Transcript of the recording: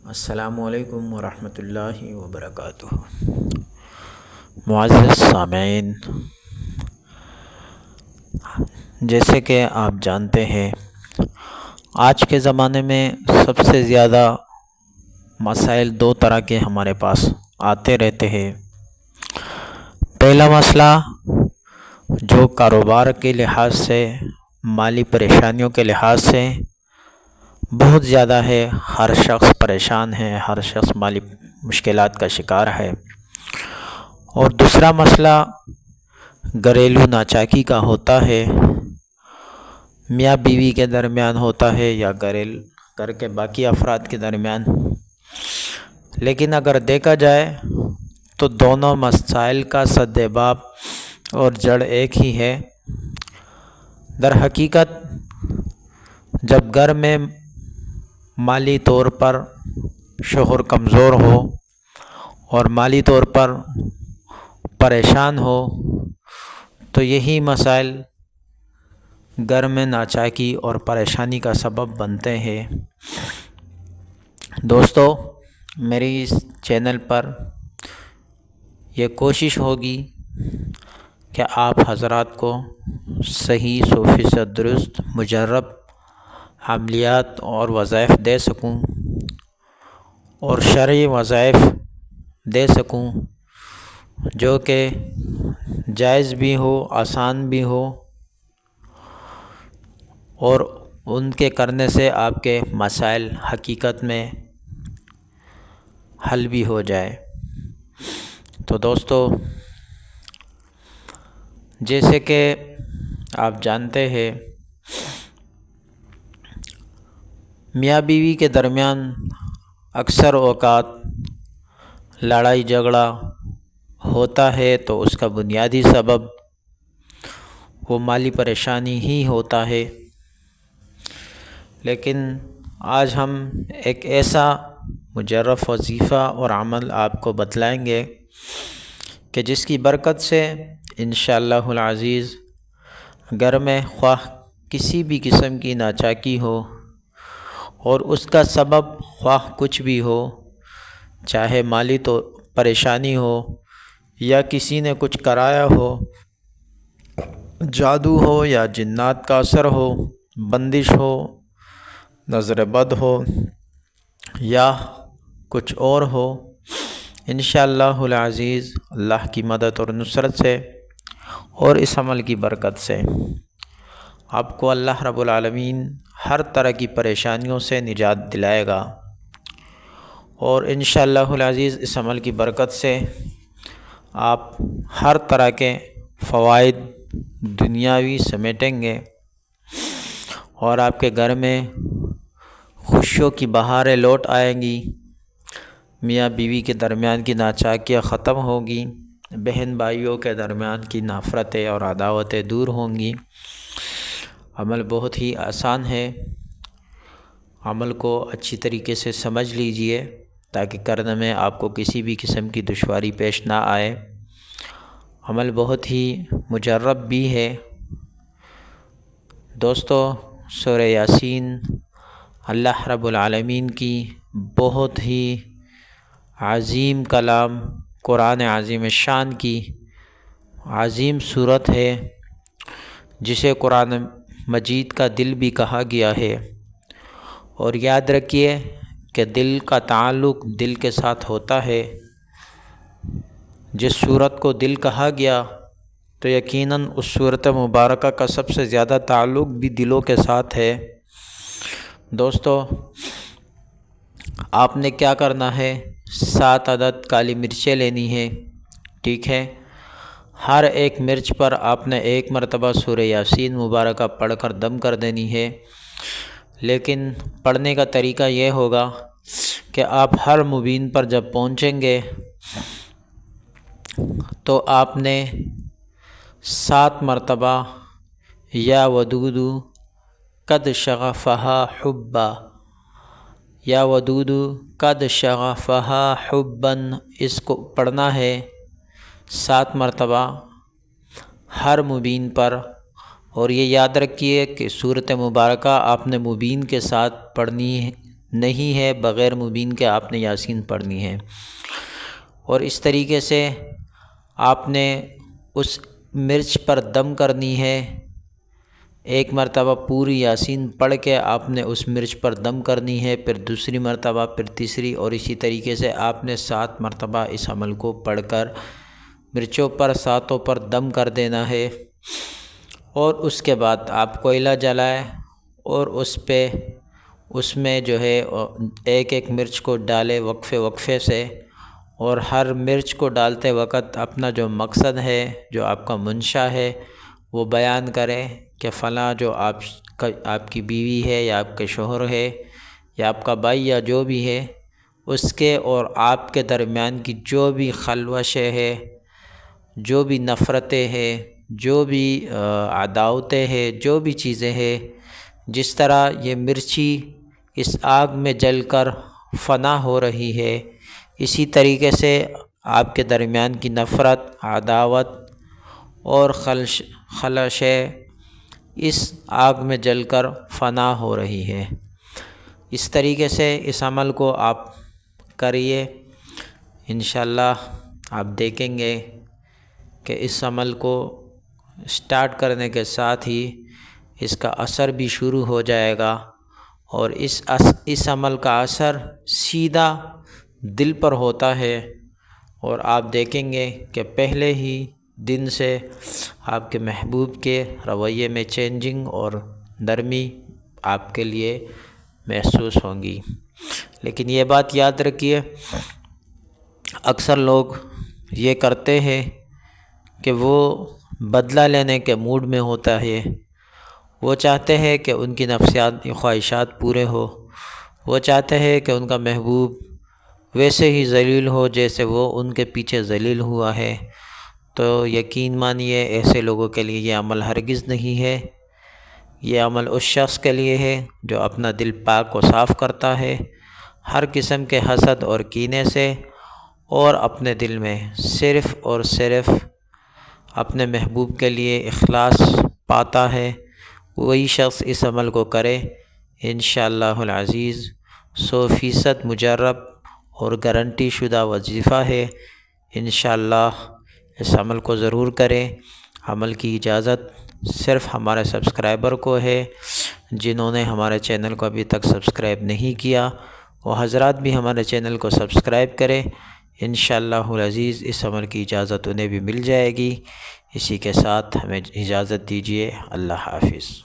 السلام علیکم ورحمۃ اللہ وبرکاتہ۔ معزز سامعین، جیسے کہ آپ جانتے ہیں آج کے زمانے میں سب سے زیادہ مسائل دو طرح کے ہمارے پاس آتے رہتے ہیں۔ پہلا مسئلہ جو کاروبار کے لحاظ سے، مالی پریشانیوں کے لحاظ سے بہت زیادہ ہے، ہر شخص پریشان ہے، ہر شخص مالی مشکلات کا شکار ہے۔ اور دوسرا مسئلہ گھریلو ناچاکی کا ہوتا ہے، میاں بیوی کے درمیان ہوتا ہے یا گھر کے باقی افراد کے درمیان۔ لیکن اگر دیکھا جائے تو دونوں مسائل کا سد باب اور جڑ ایک ہی ہے۔ در حقیقت جب گھر میں مالی طور پر شوہر کمزور ہو اور مالی طور پر پریشان ہو تو یہی مسائل گھر میں ناچاکی اور پریشانی کا سبب بنتے ہیں۔ دوستو، میری اس چینل پر یہ کوشش ہوگی کہ آپ حضرات کو صحیح 100% درست مجرب عملیات اور وظائف دے سکوں اور شرعی وظائف دے سکوں جو کہ جائز بھی ہو، آسان بھی ہو اور ان کے کرنے سے آپ کے مسائل حقیقت میں حل بھی ہو جائے۔ تو دوستو، جیسے کہ آپ جانتے ہیں میاں بیوی کے درمیان اکثر اوقات لڑائی جھگڑا ہوتا ہے تو اس کا بنیادی سبب وہ مالی پریشانی ہی ہوتا ہے۔ لیکن آج ہم ایک ایسا مجرب وظیفہ اور عمل آپ کو بتلائیں گے کہ جس کی برکت سے انشاءاللہ العزیز گھر میں خواہ کسی بھی قسم کی ناچاکی ہو اور اس کا سبب خواہ کچھ بھی ہو، چاہے مالی تو پریشانی ہو یا کسی نے کچھ کرایا ہو، جادو ہو یا جنات کا اثر ہو، بندش ہو، نظر بد ہو یا کچھ اور ہو، انشاءاللہ العزیز اللہ کی مدد اور نصرت سے اور اس عمل کی برکت سے آپ کو اللہ رب العالمین ہر طرح کی پریشانیوں سے نجات دلائے گا، اور انشاءاللہ العزیز اس عمل کی برکت سے آپ ہر طرح کے فوائد دنیاوی سمیٹیں گے اور آپ کے گھر میں خوشیوں کی بہاریں لوٹ آئیں گی، میاں بیوی کے درمیان کی ناچاکیاں ختم ہوگی، بہن بھائیوں کے درمیان کی نفرتیں اور عداوتیں دور ہوں گی۔ عمل بہت ہی آسان ہے، عمل کو اچھی طریقے سے سمجھ لیجئے تاکہ کرنے میں آپ کو کسی بھی قسم کی دشواری پیش نہ آئے۔ عمل بہت ہی مجرب بھی ہے۔ دوستو، سورہ یاسین اللہ رب العالمین کی بہت ہی عظیم کلام، قرآن عظیم شان کی عظیم صورت ہے جسے قرآن مجید کا دل بھی کہا گیا ہے، اور یاد رکھیے کہ دل کا تعلق دل کے ساتھ ہوتا ہے۔ جس صورت کو دل کہا گیا تو یقیناً اس صورت مبارکہ کا سب سے زیادہ تعلق بھی دلوں کے ساتھ ہے۔ دوستو، آپ نے کیا کرنا ہے، 7 عدد کالی مرچیں لینی ہے، ٹھیک ہے؟ ہر ایک مرچ پر آپ نے 1 مرتبہ سورہ یاسین مبارکہ پڑھ کر دم کر دینی ہے۔ لیکن پڑھنے کا طریقہ یہ ہوگا کہ آپ ہر مبین پر جب پہنچیں گے تو آپ نے 7 مرتبہ یا ودود قد شغفہا حبا، یا ودود قد شغفہا حبا، اس کو پڑھنا ہے 7 مرتبہ ہر مبین پر، اور یہ یاد رکھیے کہ صورت مبارکہ آپ نے مبین کے ساتھ پڑھنی نہیں ہے، بغیر مبین کے آپ نے یاسین پڑھنی ہے۔ اور اس طریقے سے آپ نے اس مرچ پر دم کرنی ہے، ایک مرتبہ پوری یاسین پڑھ کے آپ نے اس مرچ پر دم کرنی ہے، پھر دوسری مرتبہ، پھر تیسری، اور اسی طریقے سے آپ نے 7 مرتبہ اس عمل کو پڑھ کر مرچوں پر 7 پر دم کر دینا ہے۔ اور اس کے بعد آپ کوئلہ جلائیں اور اس میں جو ہے ایک ایک مرچ کو ڈالے وقفے سے، اور ہر مرچ کو ڈالتے وقت اپنا جو مقصد ہے، جو آپ کا منشا ہے، وہ بیان کریں کہ فلاں جو آپ کی بیوی ہے یا آپ کے شوہر ہے یا آپ کا بھائی یا جو بھی ہے، اس کے اور آپ کے درمیان کی جو بھی خلوشیں ہے، جو بھی نفرتیں ہیں، جو بھی عداوتیں ہیں، جو بھی چیزیں ہیں، جس طرح یہ مرچی اس آگ میں جل کر فنا ہو رہی ہے، اسی طریقے سے آپ کے درمیان کی نفرت، عداوت اور خلشیں اس آگ میں جل کر فنا ہو رہی ہے۔ اس طریقے سے اس عمل کو آپ کریے، انشاءاللہ آپ دیکھیں گے کہ اس عمل کو سٹارٹ کرنے کے ساتھ ہی اس کا اثر بھی شروع ہو جائے گا، اور اس عمل کا اثر سیدھا دل پر ہوتا ہے، اور آپ دیکھیں گے کہ پہلے ہی دن سے آپ کے محبوب کے رویے میں چینجنگ اور نرمی آپ کے لیے محسوس ہوں گی۔ لیکن یہ بات یاد رکھیے، اکثر لوگ یہ کرتے ہیں کہ وہ بدلہ لینے کے موڈ میں ہوتا ہے، وہ چاہتے ہیں کہ ان کی نفسیاتی خواہشات پورے ہو، وہ چاہتے ہیں کہ ان کا محبوب ویسے ہی ذلیل ہو جیسے وہ ان کے پیچھے ذلیل ہوا ہے۔ تو یقین مانیے ایسے لوگوں کے لیے یہ عمل ہرگز نہیں ہے۔ یہ عمل اس شخص کے لیے ہے جو اپنا دل پاک و صاف کرتا ہے ہر قسم کے حسد اور کینے سے، اور اپنے دل میں صرف اور صرف اپنے محبوب کے لیے اخلاص پاتا ہے، وہی شخص اس عمل کو کرے۔ انشاءاللہ العزیز 100% مجرب اور گارنٹی شدہ وظیفہ ہے۔ انشاءاللہ اس عمل کو ضرور کریں۔ عمل کی اجازت صرف ہمارے سبسکرائبر کو ہے، جنہوں نے ہمارے چینل کو ابھی تک سبسکرائب نہیں کیا وہ حضرات بھی ہمارے چینل کو سبسکرائب کریں۔ انشاءاللہ العزیز اس عمل کی اجازت انہیں بھی مل جائے گی۔ اسی کے ساتھ ہمیں اجازت دیجیے، اللہ حافظ۔